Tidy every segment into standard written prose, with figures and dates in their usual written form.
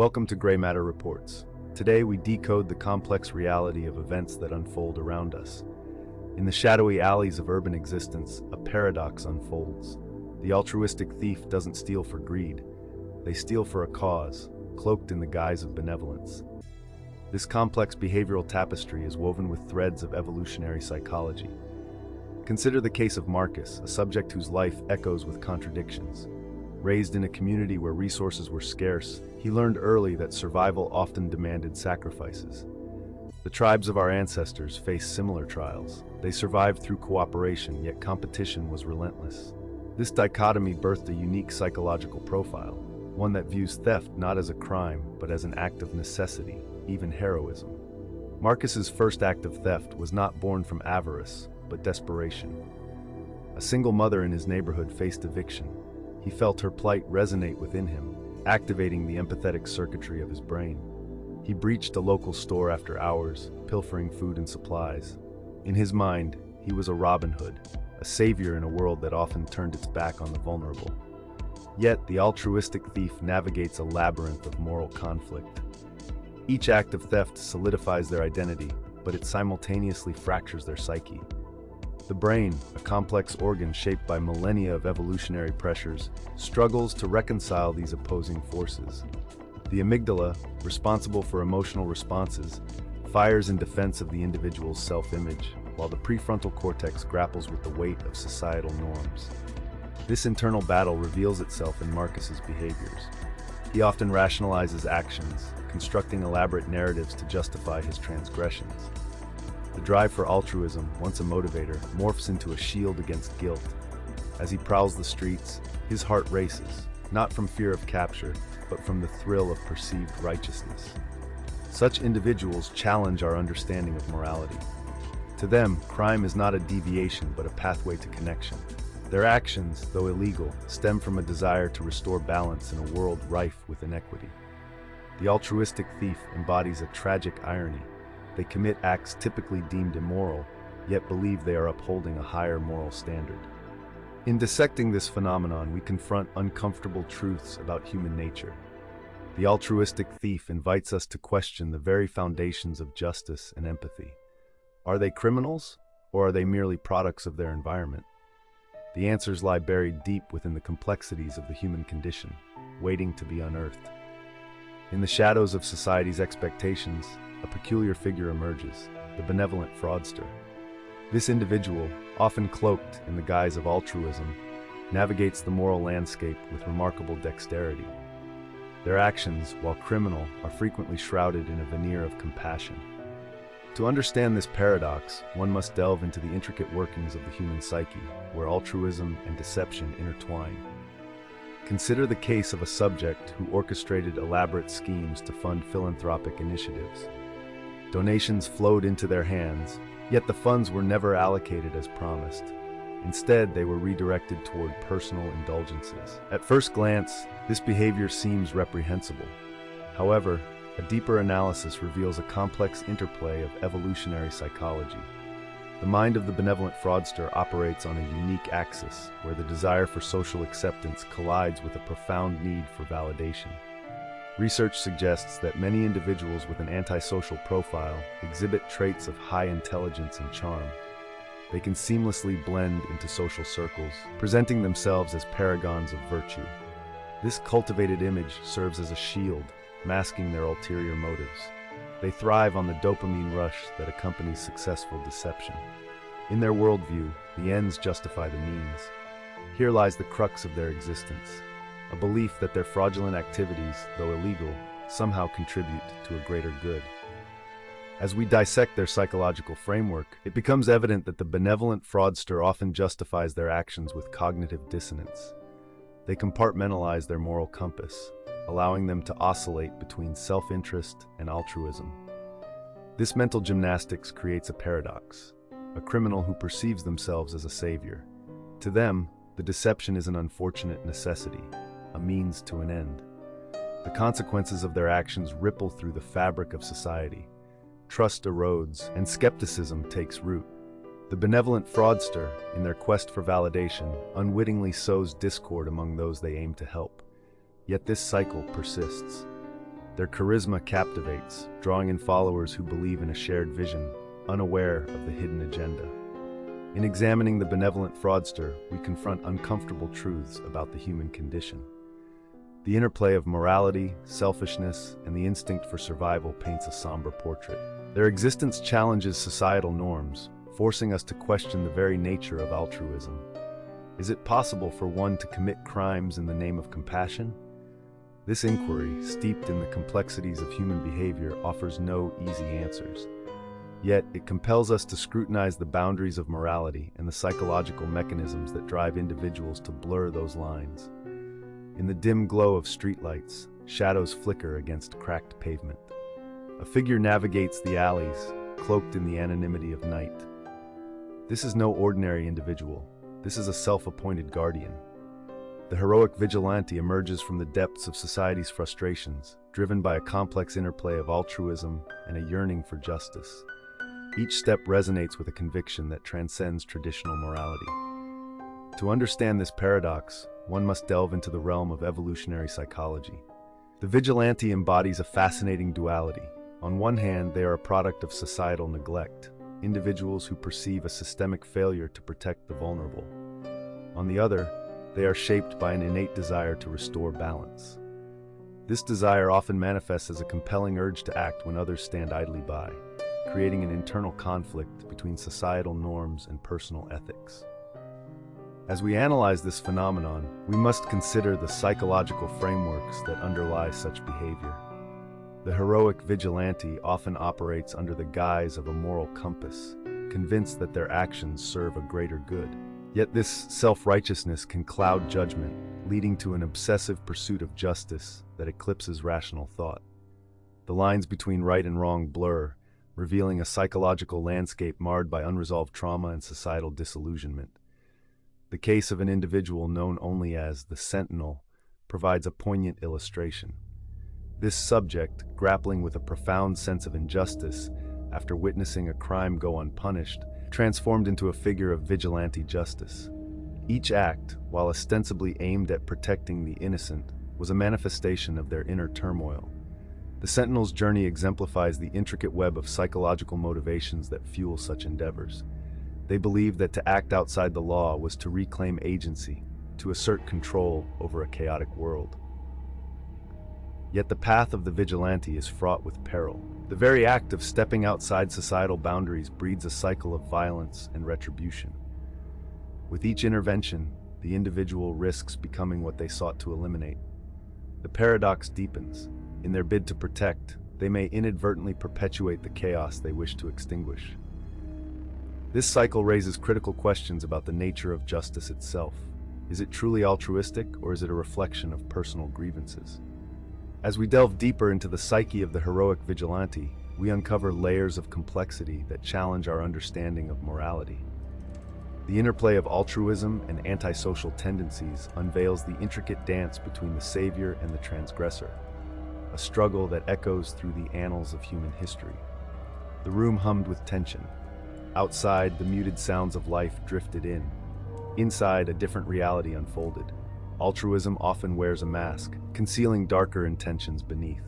Welcome to Gray Matter Reports. Today we decode the complex reality of events that unfold around us. In the shadowy alleys of urban existence, a paradox unfolds. The altruistic thief doesn't steal for greed. They steal for a cause, cloaked in the guise of benevolence. This complex behavioral tapestry is woven with threads of evolutionary psychology. Consider the case of Marcus, a subject whose life echoes with contradictions. Raised in a community where resources were scarce, he learned early that survival often demanded sacrifices. The tribes of our ancestors faced similar trials. They survived through cooperation, yet competition was relentless. This dichotomy birthed a unique psychological profile, one that views theft not as a crime, but as an act of necessity, even heroism. Marcus's first act of theft was not born from avarice, but desperation. A single mother in his neighborhood faced eviction. He felt her plight resonate within him, activating the empathetic circuitry of his brain. He breached a local store after hours, pilfering food and supplies. In his mind, he was a Robin Hood, a savior in a world that often turned its back on the vulnerable. Yet, the altruistic thief navigates a labyrinth of moral conflict. Each act of theft solidifies their identity, but it simultaneously fractures their psyche. The brain, a complex organ shaped by millennia of evolutionary pressures, struggles to reconcile these opposing forces. The amygdala, responsible for emotional responses, fires in defense of the individual's self-image, while the prefrontal cortex grapples with the weight of societal norms. This internal battle reveals itself in Marcus's behaviors. He often rationalizes actions, constructing elaborate narratives to justify his transgressions. The drive for altruism, once a motivator, morphs into a shield against guilt. As he prowls the streets, his heart races, not from fear of capture, but from the thrill of perceived righteousness. Such individuals challenge our understanding of morality. To them, crime is not a deviation, but a pathway to connection. Their actions, though illegal, stem from a desire to restore balance in a world rife with inequity. The altruistic thief embodies a tragic irony. They commit acts typically deemed immoral, yet believe they are upholding a higher moral standard. In dissecting this phenomenon, we confront uncomfortable truths about human nature. The altruistic thief invites us to question the very foundations of justice and empathy. Are they criminals, or are they merely products of their environment? The answers lie buried deep within the complexities of the human condition, waiting to be unearthed. In the shadows of society's expectations, a peculiar figure emerges, the benevolent fraudster. This individual, often cloaked in the guise of altruism, navigates the moral landscape with remarkable dexterity. Their actions, while criminal, are frequently shrouded in a veneer of compassion. To understand this paradox, one must delve into the intricate workings of the human psyche, where altruism and deception intertwine. Consider the case of a subject who orchestrated elaborate schemes to fund philanthropic initiatives. Donations flowed into their hands, yet the funds were never allocated as promised. Instead, they were redirected toward personal indulgences. At first glance, this behavior seems reprehensible. However, a deeper analysis reveals a complex interplay of evolutionary psychology. The mind of the benevolent fraudster operates on a unique axis, where the desire for social acceptance collides with a profound need for validation. Research suggests that many individuals with an antisocial profile exhibit traits of high intelligence and charm. They can seamlessly blend into social circles, presenting themselves as paragons of virtue. This cultivated image serves as a shield, masking their ulterior motives. They thrive on the dopamine rush that accompanies successful deception. In their worldview, the ends justify the means. Here lies the crux of their existence, a belief that their fraudulent activities, though illegal, somehow contribute to a greater good. As we dissect their psychological framework, it becomes evident that the benevolent fraudster often justifies their actions with cognitive dissonance. They compartmentalize their moral compass, allowing them to oscillate between self-interest and altruism. This mental gymnastics creates a paradox, a criminal who perceives themselves as a savior. To them, the deception is an unfortunate necessity, a means to an end. The consequences of their actions ripple through the fabric of society. Trust erodes, and skepticism takes root. The benevolent fraudster, in their quest for validation, unwittingly sows discord among those they aim to help. Yet this cycle persists. Their charisma captivates, drawing in followers who believe in a shared vision, unaware of the hidden agenda. In examining the benevolent fraudster, we confront uncomfortable truths about the human condition. The interplay of morality, selfishness, and the instinct for survival paints a somber portrait. Their existence challenges societal norms, forcing us to question the very nature of altruism. Is it possible for one to commit crimes in the name of compassion? This inquiry, steeped in the complexities of human behavior, offers no easy answers. Yet, it compels us to scrutinize the boundaries of morality and the psychological mechanisms that drive individuals to blur those lines. In the dim glow of streetlights, shadows flicker against cracked pavement. A figure navigates the alleys, cloaked in the anonymity of night. This is no ordinary individual. This is a self-appointed guardian. The heroic vigilante emerges from the depths of society's frustrations, driven by a complex interplay of altruism and a yearning for justice. Each step resonates with a conviction that transcends traditional morality. To understand this paradox, one must delve into the realm of evolutionary psychology. The vigilante embodies a fascinating duality. On one hand, they are a product of societal neglect, individuals who perceive a systemic failure to protect the vulnerable. On the other, they are shaped by an innate desire to restore balance. This desire often manifests as a compelling urge to act when others stand idly by, creating an internal conflict between societal norms and personal ethics. As we analyze this phenomenon, we must consider the psychological frameworks that underlie such behavior. The heroic vigilante often operates under the guise of a moral compass, convinced that their actions serve a greater good. Yet this self-righteousness can cloud judgment, leading to an obsessive pursuit of justice that eclipses rational thought. The lines between right and wrong blur, revealing a psychological landscape marred by unresolved trauma and societal disillusionment. The case of an individual known only as the Sentinel provides a poignant illustration. This subject, grappling with a profound sense of injustice after witnessing a crime go unpunished, transformed into a figure of vigilante justice. Each act, while ostensibly aimed at protecting the innocent, was a manifestation of their inner turmoil. The Sentinel's journey exemplifies the intricate web of psychological motivations that fuel such endeavors. They believed that to act outside the law was to reclaim agency, to assert control over a chaotic world. Yet the path of the vigilante is fraught with peril. The very act of stepping outside societal boundaries breeds a cycle of violence and retribution. With each intervention, the individual risks becoming what they sought to eliminate. The paradox deepens. In their bid to protect, they may inadvertently perpetuate the chaos they wish to extinguish. This cycle raises critical questions about the nature of justice itself. Is it truly altruistic, or is it a reflection of personal grievances? As we delve deeper into the psyche of the heroic vigilante, we uncover layers of complexity that challenge our understanding of morality. The interplay of altruism and antisocial tendencies unveils the intricate dance between the savior and the transgressor, a struggle that echoes through the annals of human history. The room hummed with tension. Outside, the muted sounds of life drifted in. Inside, a different reality unfolded. Altruism often wears a mask, concealing darker intentions beneath.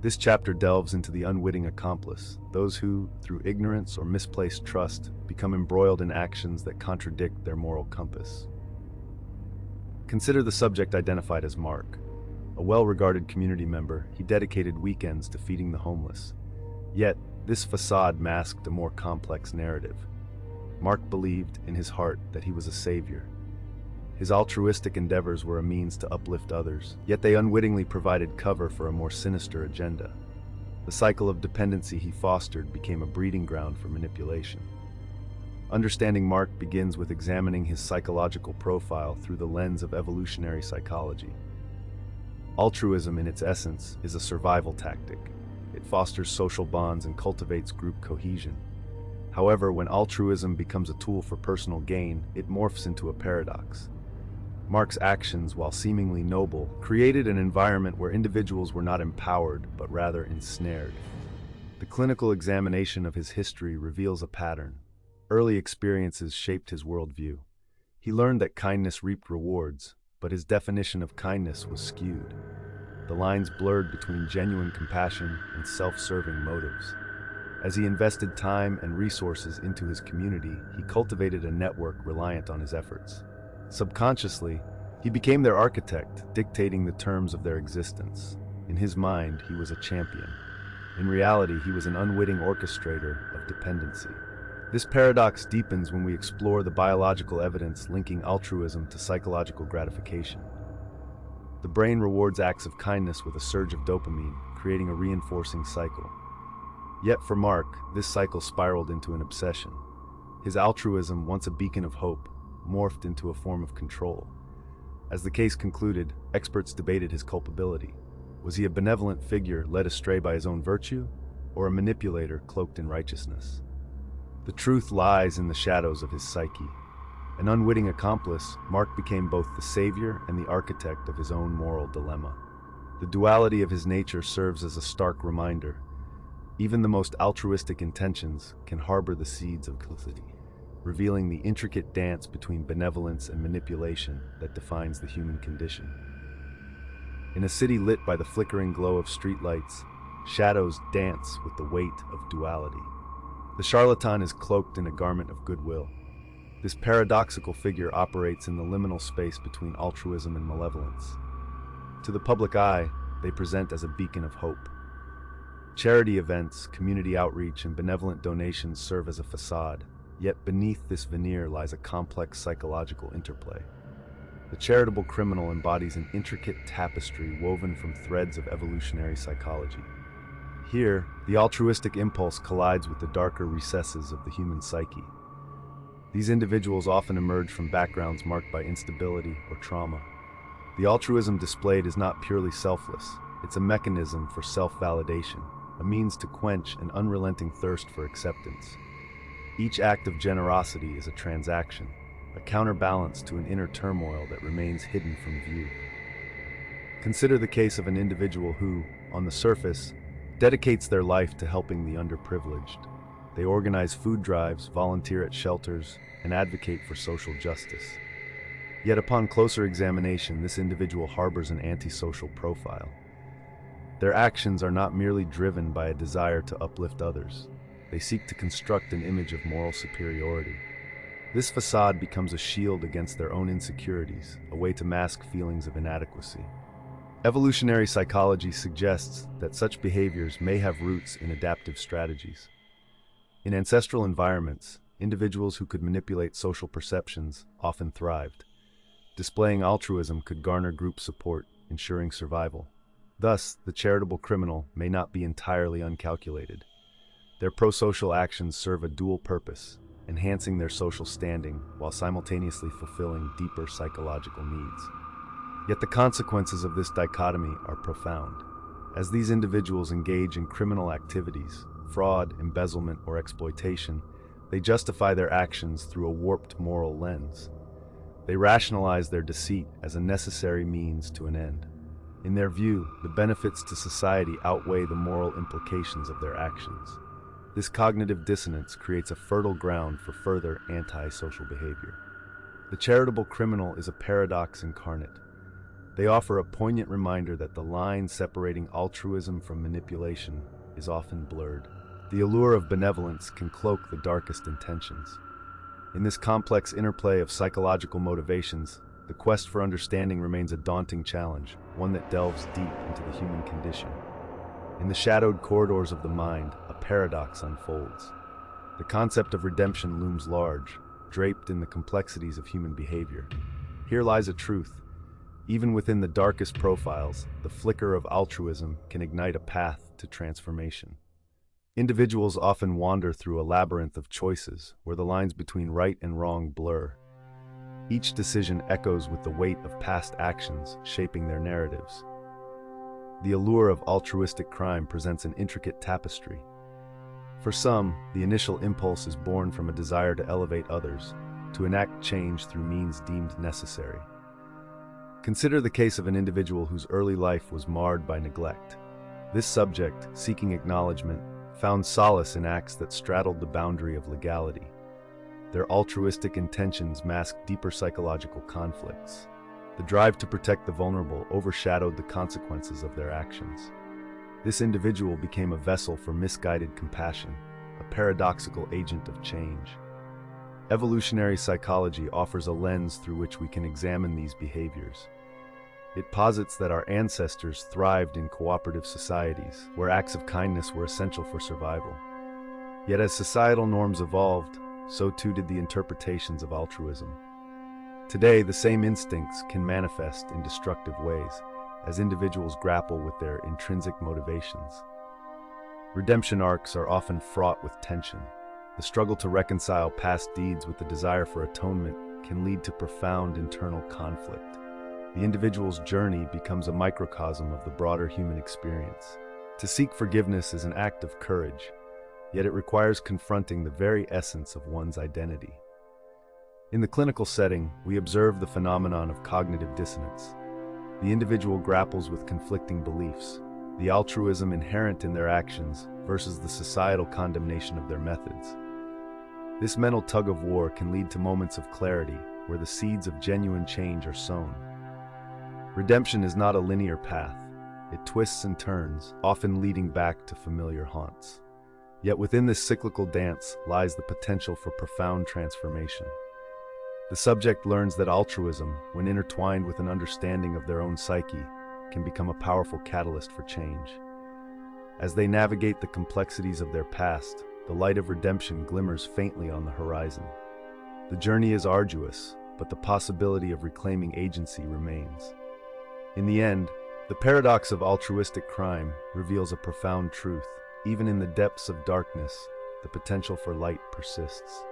This chapter delves into the unwitting accomplice, those who, through ignorance or misplaced trust, become embroiled in actions that contradict their moral compass. Consider the subject identified as Mark. A well-regarded community member, he dedicated weekends to feeding the homeless. Yet, this facade masked a more complex narrative. Mark believed in his heart that he was a savior. His altruistic endeavors were a means to uplift others, yet they unwittingly provided cover for a more sinister agenda. The cycle of dependency he fostered became a breeding ground for manipulation. Understanding Mark begins with examining his psychological profile through the lens of evolutionary psychology. Altruism, in its essence, is a survival tactic. It fosters social bonds and cultivates group cohesion. However, when altruism becomes a tool for personal gain, it morphs into a paradox. Mark's actions, while seemingly noble, created an environment where individuals were not empowered, but rather ensnared. The clinical examination of his history reveals a pattern. Early experiences shaped his worldview. He learned that kindness reaped rewards, but his definition of kindness was skewed. the lines blurred between genuine compassion and self-serving motives. As he invested time and resources into his community, he cultivated a network reliant on his efforts. Subconsciously, he became their architect, dictating the terms of their existence. In his mind, he was a champion. In reality, he was an unwitting orchestrator of dependency. This paradox deepens when we explore the biological evidence linking altruism to psychological gratification. The brain rewards acts of kindness with a surge of dopamine, creating a reinforcing cycle. Yet for Mark, this cycle spiraled into an obsession. His altruism, once a beacon of hope, morphed into a form of control. As the case concluded, experts debated his culpability. Was he a benevolent figure led astray by his own virtue, or a manipulator cloaked in righteousness? The truth lies in the shadows of his psyche. An unwitting accomplice, Mark became both the savior and the architect of his own moral dilemma. The duality of his nature serves as a stark reminder. Even the most altruistic intentions can harbor the seeds of complicity, revealing the intricate dance between benevolence and manipulation that defines the human condition. In a city lit by the flickering glow of streetlights, shadows dance with the weight of duality. The charlatan is cloaked in a garment of goodwill. This paradoxical figure operates in the liminal space between altruism and malevolence. To the public eye, they present as a beacon of hope. Charity events, community outreach, and benevolent donations serve as a facade, yet beneath this veneer lies a complex psychological interplay. The charitable criminal embodies an intricate tapestry woven from threads of evolutionary psychology. Here, the altruistic impulse collides with the darker recesses of the human psyche. These individuals often emerge from backgrounds marked by instability or trauma. The altruism displayed is not purely selfless, it's a mechanism for self-validation, a means to quench an unrelenting thirst for acceptance. Each act of generosity is a transaction, a counterbalance to an inner turmoil that remains hidden from view. Consider the case of an individual who, on the surface, dedicates their life to helping the underprivileged. They organize food drives, volunteer at shelters, and advocate for social justice. Yet upon closer examination, this individual harbors an antisocial profile. Their actions are not merely driven by a desire to uplift others. They seek to construct an image of moral superiority. This facade becomes a shield against their own insecurities, a way to mask feelings of inadequacy. Evolutionary psychology suggests that such behaviors may have roots in adaptive strategies. In ancestral environments, individuals who could manipulate social perceptions often thrived. Displaying altruism could garner group support, ensuring survival. Thus, the charitable criminal may not be entirely uncalculated. Their prosocial actions serve a dual purpose, enhancing their social standing while simultaneously fulfilling deeper psychological needs. Yet the consequences of this dichotomy are profound. As these individuals engage in criminal activities, fraud, embezzlement, or exploitation, they justify their actions through a warped moral lens. They rationalize their deceit as a necessary means to an end. In their view, the benefits to society outweigh the moral implications of their actions. This cognitive dissonance creates a fertile ground for further antisocial behavior. The charitable criminal is a paradox incarnate. They offer a poignant reminder that the line separating altruism from manipulation is often blurred. The allure of benevolence can cloak the darkest intentions. In this complex interplay of psychological motivations, the quest for understanding remains a daunting challenge, one that delves deep into the human condition. In the shadowed corridors of the mind, a paradox unfolds. The concept of redemption looms large, draped in the complexities of human behavior. Here lies a truth. Even within the darkest profiles, the flicker of altruism can ignite a path to transformation. Individuals often wander through a labyrinth of choices where the lines between right and wrong blur. Each decision echoes with the weight of past actions shaping their narratives. The allure of altruistic crime presents an intricate tapestry. For some, the initial impulse is born from a desire to elevate others, to enact change through means deemed necessary. Consider the case of an individual whose early life was marred by neglect. This subject, seeking acknowledgement, found solace in acts that straddled the boundary of legality. Their altruistic intentions masked deeper psychological conflicts. The drive to protect the vulnerable overshadowed the consequences of their actions. This individual became a vessel for misguided compassion, a paradoxical agent of change. Evolutionary psychology offers a lens through which we can examine these behaviors. It posits that our ancestors thrived in cooperative societies, where acts of kindness were essential for survival. Yet as societal norms evolved, so too did the interpretations of altruism. Today, the same instincts can manifest in destructive ways, as individuals grapple with their intrinsic motivations. Redemption arcs are often fraught with tension. The struggle to reconcile past deeds with the desire for atonement can lead to profound internal conflict. The individual's journey becomes a microcosm of the broader human experience. To seek forgiveness is an act of courage, yet it requires confronting the very essence of one's identity. In the clinical setting, we observe the phenomenon of cognitive dissonance. The individual grapples with conflicting beliefs, the altruism inherent in their actions versus the societal condemnation of their methods. This mental tug-of-war can lead to moments of clarity where the seeds of genuine change are sown. Redemption is not a linear path. It twists and turns, often leading back to familiar haunts. Yet within this cyclical dance lies the potential for profound transformation. The subject learns that altruism, when intertwined with an understanding of their own psyche, can become a powerful catalyst for change. As they navigate the complexities of their past, the light of redemption glimmers faintly on the horizon. The journey is arduous, but the possibility of reclaiming agency remains. In the end, the paradox of altruistic crime reveals a profound truth. Even in the depths of darkness, the potential for light persists.